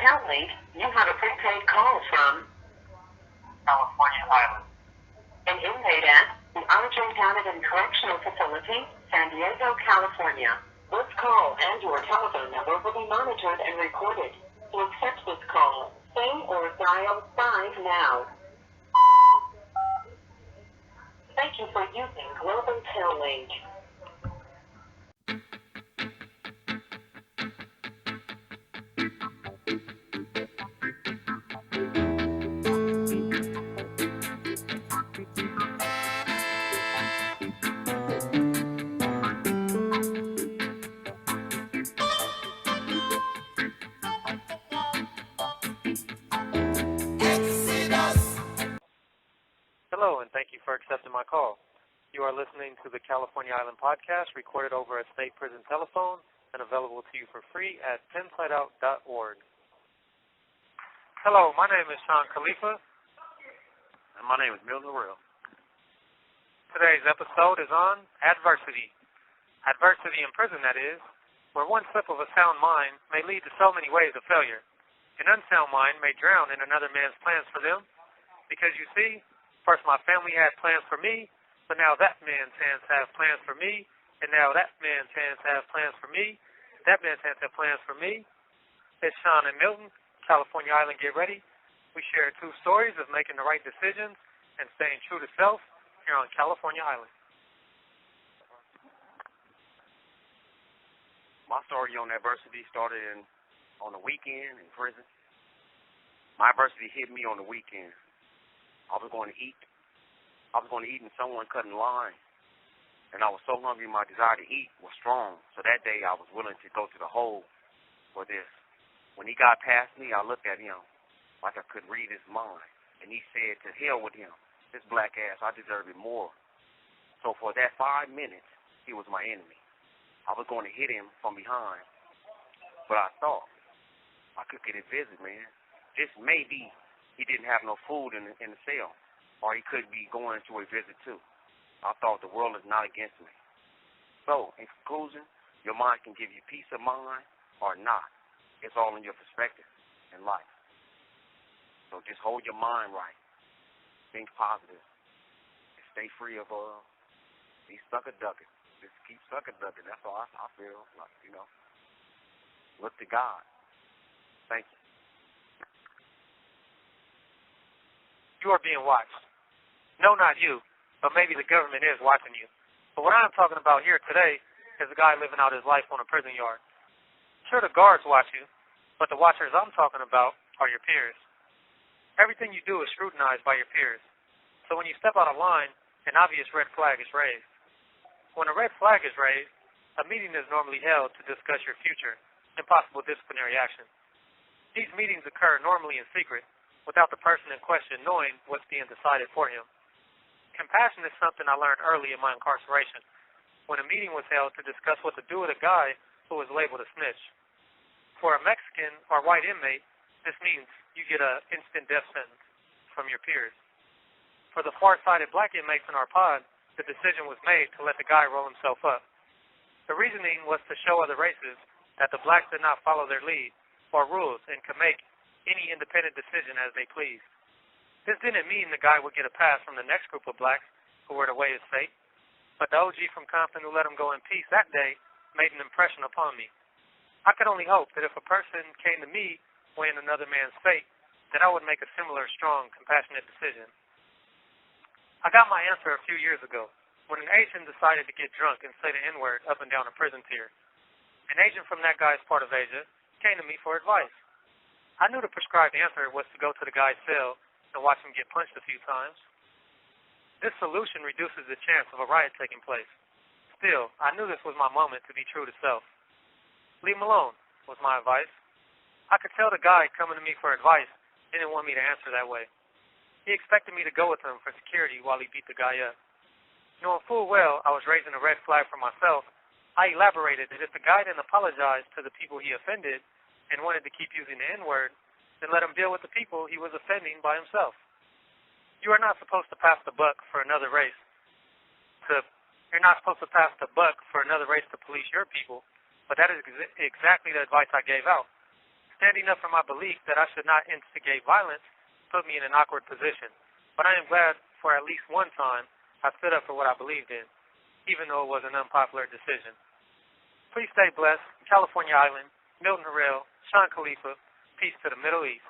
Currently, you have a prepaid call from California Island. An inmate at the Argent County Correctional Facility, San Diego, California. This call and your telephone number will be monitored and recorded. To accept this call, say or dial 5 now. Thank you for using Global Tel Link. Hello, and thank you for accepting my call. You are listening to the California Island Podcast, recorded over a state prison telephone and available to you for free at pensideout.org. Hello, my name is Sean Khalifa. And my name is Milton Burrell. Today's episode is on adversity. Adversity in prison, that is, where one slip of a sound mind may lead to so many ways of failure. An unsound mind may drown in another man's plans for them, because you see, first my family had plans for me, but now that man's hands have plans for me, and now that man's hands have plans for me, that man's hands have plans for me. It's Sean and Milton, California Island, get ready. We share two stories of making the right decisions and staying true to self here on California Island. My story on adversity started on the weekend in prison. My adversity hit me on the weekend. I was going to eat, and someone cut in line. And I was so hungry, my desire to eat was strong. So that day I was willing to go to the hole for this. When he got past me, I looked at him like I could read his mind. And he said, to hell with him. This black ass, I deserve it more. So for that 5 minutes, he was my enemy. I was going to hit him from behind. But I thought I could get a visit, man. This may be he didn't have no food in the cell, or he could be going to a visit too. I thought the world is not against me. So, in conclusion, your mind can give you peace of mind or not. It's all in your perspective in life. So just hold your mind right. Think positive. And stay free of these sucker-ducking. Just keep sucker-ducking. That's all I feel like, Look to God. Thank you. You are being watched. No, not you, but maybe the government is watching you. But what I'm talking about here today is a guy living out his life on a prison yard. Sure, the guards watch you, but the watchers I'm talking about are your peers. Everything you do is scrutinized by your peers. So when you step out of line, an obvious red flag is raised. When a red flag is raised, a meeting is normally held to discuss your future and possible disciplinary action. These meetings occur normally in secret, without the person in question knowing what's being decided for him. Compassion is something I learned early in my incarceration, when a meeting was held to discuss what to do with a guy who was labeled a snitch. For a Mexican or white inmate, this means you get an instant death sentence from your peers. For the far-sighted black inmates in our pod, the decision was made to let the guy roll himself up. The reasoning was to show other races that the blacks did not follow their lead or rules and could make any independent decision as they pleased. This didn't mean the guy would get a pass from the next group of blacks who were to weigh his fate, but the OG from Compton who let him go in peace that day made an impression upon me. I could only hope that if a person came to me weighing another man's fate, that I would make a similar strong, compassionate decision. I got my answer a few years ago when an Asian decided to get drunk and say the N-word up and down a prison tier. An agent from that guy's part of Asia came to me for advice. I knew the prescribed answer was to go to the guy's cell and watch him get punched a few times. This solution reduces the chance of a riot taking place. Still, I knew this was my moment to be true to self. Leave him alone, was my advice. I could tell the guy coming to me for advice didn't want me to answer that way. He expected me to go with him for security while he beat the guy up. Knowing full well I was raising a red flag for myself, I elaborated that if the guy didn't apologize to the people he offended and wanted to keep using the N-word, then let him deal with the people he was offending by himself. You are not supposed to pass the buck for another race. You're not supposed to pass the buck for another race to police your people, but that is exactly the advice I gave out. Standing up for my belief that I should not instigate violence put me in an awkward position. But I am glad for at least one time I stood up for what I believed in, even though it was an unpopular decision. Please stay blessed. California Island, Milton Harrell, Sean Khalifa. Peace to the Middle East.